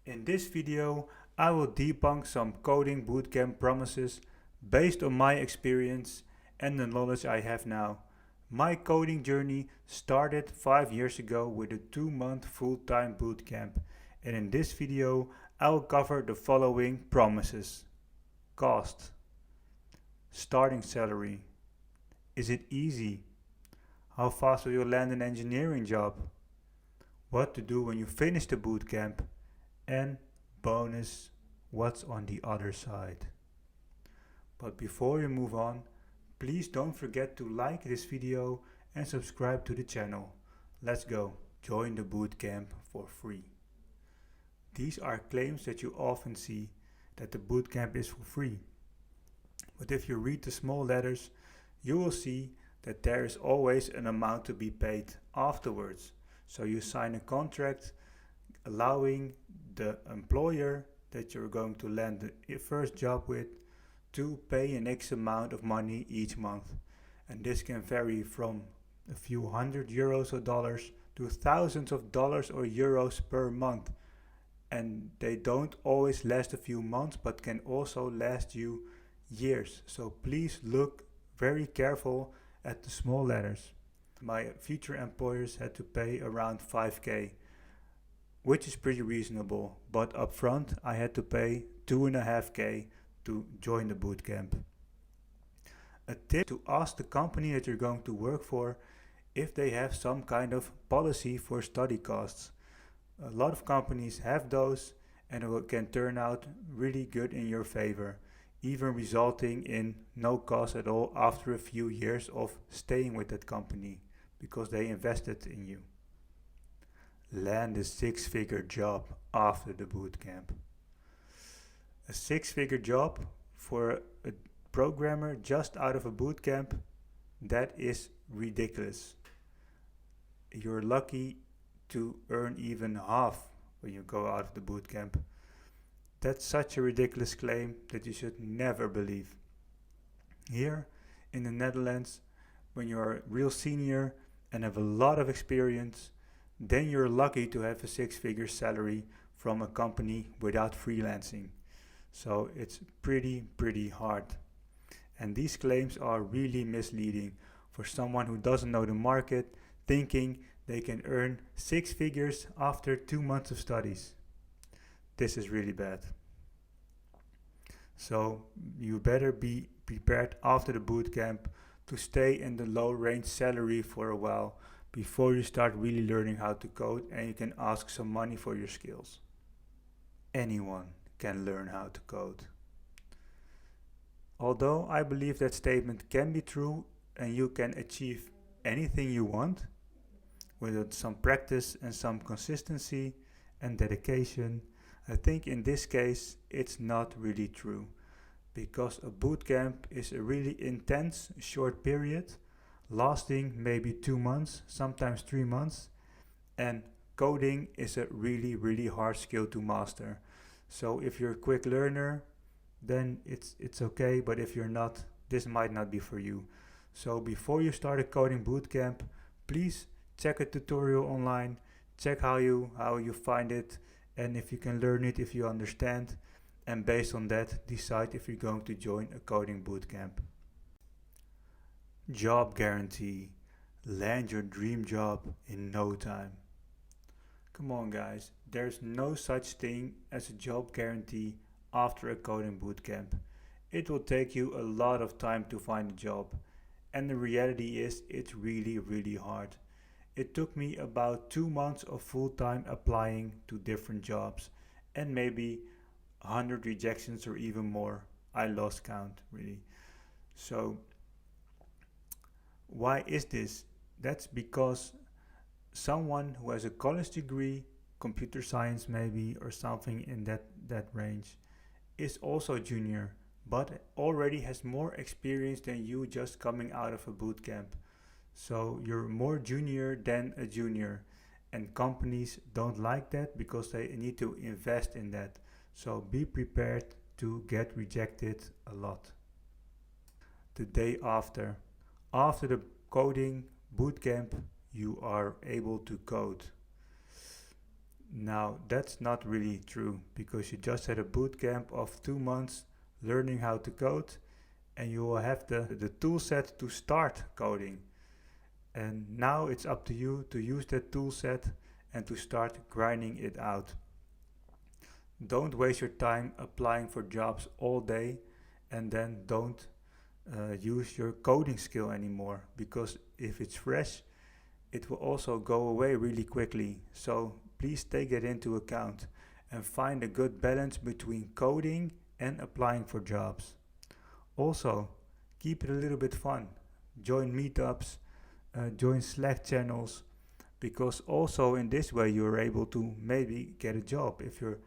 In this video, I will debunk some coding bootcamp promises based on my experience and the knowledge I have now. My coding journey started 5 years ago with a 2-month full-time bootcamp, and in this video I will cover the following promises. Cost. Starting salary. Is it easy? How fast will you land an engineering job? What to do when you finish the bootcamp? And bonus, what's on the other side. But before we move on, please don't forget to like this video and subscribe to the channel. Let's go. Join the bootcamp for free. These are claims that you often see, that the bootcamp is for free. But if you read the small letters, you will see that there is always an amount to be paid afterwards. So you sign a contract allowing the employer that you're going to land the first job with to pay an X amount of money each month. And this can vary from a few €100 or dollars to thousands of dollars or euros per month. And they don't always last a few months, but can also last you years. So please look very careful at the small letters. My future employers had to pay around 5K, which is pretty reasonable, but upfront I had to pay 2.5K to join the bootcamp. A tip: to ask the company that you're going to work for if they have some kind of policy for study costs. A lot of companies have those, and it can turn out really good in your favor, even resulting in no cost at all after a few years of staying with that company because they invested in you. Land a 6-figure job after the bootcamp. A 6-figure job for a programmer just out of a bootcamp, that is ridiculous. You're lucky to earn even half when you go out of the bootcamp. That's such a ridiculous claim that you should never believe. Here in the Netherlands, when you're a real senior and have a lot of experience, then you're lucky to have a 6-figure salary from a company without freelancing. So it's pretty hard. And these claims are really misleading for someone who doesn't know the market, thinking they can earn 6 figures after 2 months of studies. This is really bad. So you better be prepared after the bootcamp to stay in the low range salary for a while before you start really learning how to code and you can ask some money for your skills. Anyone can learn how to code. Although I believe that statement can be true and you can achieve anything you want with some practice and some consistency and dedication, I think in this case it's not really true, because a bootcamp is a really intense short period lasting maybe 2 months, sometimes 3 months, and coding is a really hard skill to master. So if you're a quick learner, then it's okay, but if you're not, this might not be for you. So before you start a coding bootcamp, please check a tutorial online, check how you find it, and if you can learn it, if you understand, and based on that decide if you're going to join a coding bootcamp. Job guarantee. Land your dream job in no time. Come on guys, there's no such thing as a job guarantee after a coding bootcamp. It will take you a lot of time to find a job, and the reality is it's really hard. It took me about 2 months of full-time applying to different jobs and maybe 100 rejections or even more. I lost count really. So why is this? That's because someone who has a college degree, computer science maybe, or something in that range, is also junior, but already has more experience than you just coming out of a bootcamp. So you're more junior than a junior, and companies don't like that because they need to invest in that. So be prepared to get rejected a lot. The day after the coding bootcamp, you are able to code. Now, that's not really true because you just had a bootcamp of 2 months learning how to code, and you will have the tool set to start coding. And now it's up to you to use that tool set and to start grinding it out. Don't waste your time applying for jobs all day and then don't use your coding skill anymore, because if it's fresh, it will also go away really quickly. So please take that into account and find a good balance between coding and applying for jobs. Also, keep it a little bit fun. Join meetups, join Slack channels, because also in this way you're able to maybe get a job. If your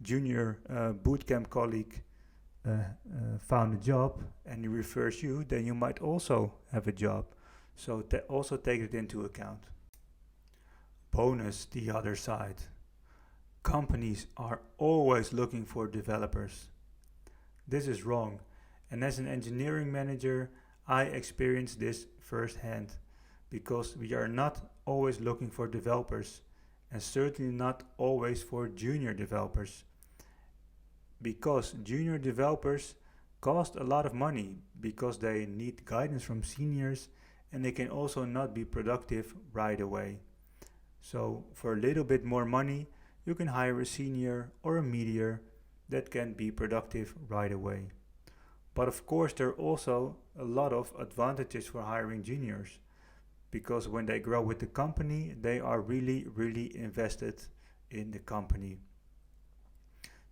junior bootcamp colleague found a job and he refers you, then you might also have a job. So also take it into account. Bonus, the other side. Companies are always looking for developers. This is wrong, and as an engineering manager, I experienced this firsthand, because we are not always looking for developers, and certainly not always for junior developers, because junior developers cost a lot of money because they need guidance from seniors, and they can also not be productive right away. So for a little bit more money, you can hire a senior or a meteor that can be productive right away. But of course, there are also a lot of advantages for hiring juniors, because when they grow with the company, they are really invested in the company.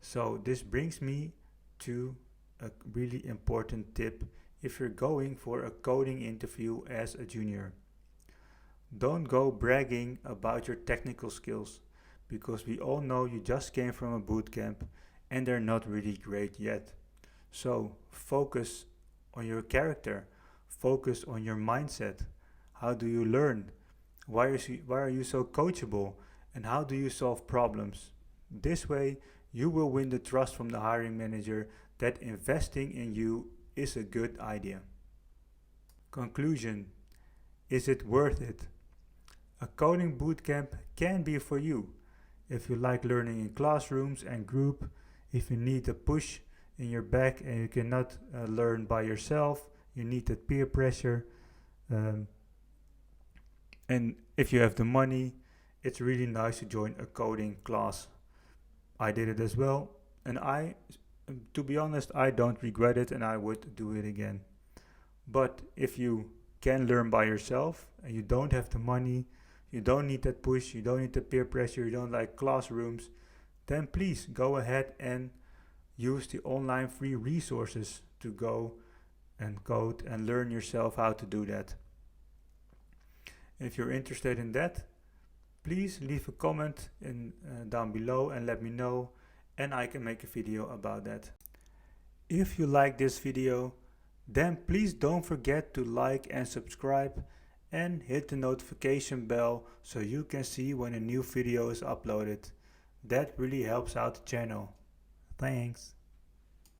So this brings me to a really important tip if you're going for a coding interview as a junior. Don't go bragging about your technical skills, because we all know you just came from a bootcamp and they're not really great yet. So focus on your character, focus on your mindset. How do you learn? Why are you so coachable? And how do you solve problems? This way, you will win the trust from the hiring manager that investing in you is a good idea. Conclusion: is it worth it? A coding bootcamp can be for you if you like learning in classrooms and group, if you need a push in your back and you cannot learn by yourself, you need that peer pressure. And if you have the money, it's really nice to join a coding class. I did it as well, and to be honest, I don't regret it and I would do it again. But if you can learn by yourself and you don't have the money, you don't need that push, you don't need the peer pressure, you don't like classrooms, then please go ahead and use the online free resources to go and code and learn yourself how to do that. If you're interested in that, please leave a comment down below and let me know, and I can make a video about that. If you like this video, then please don't forget to like and subscribe and hit the notification bell so you can see when a new video is uploaded. That really helps out the channel. Thanks.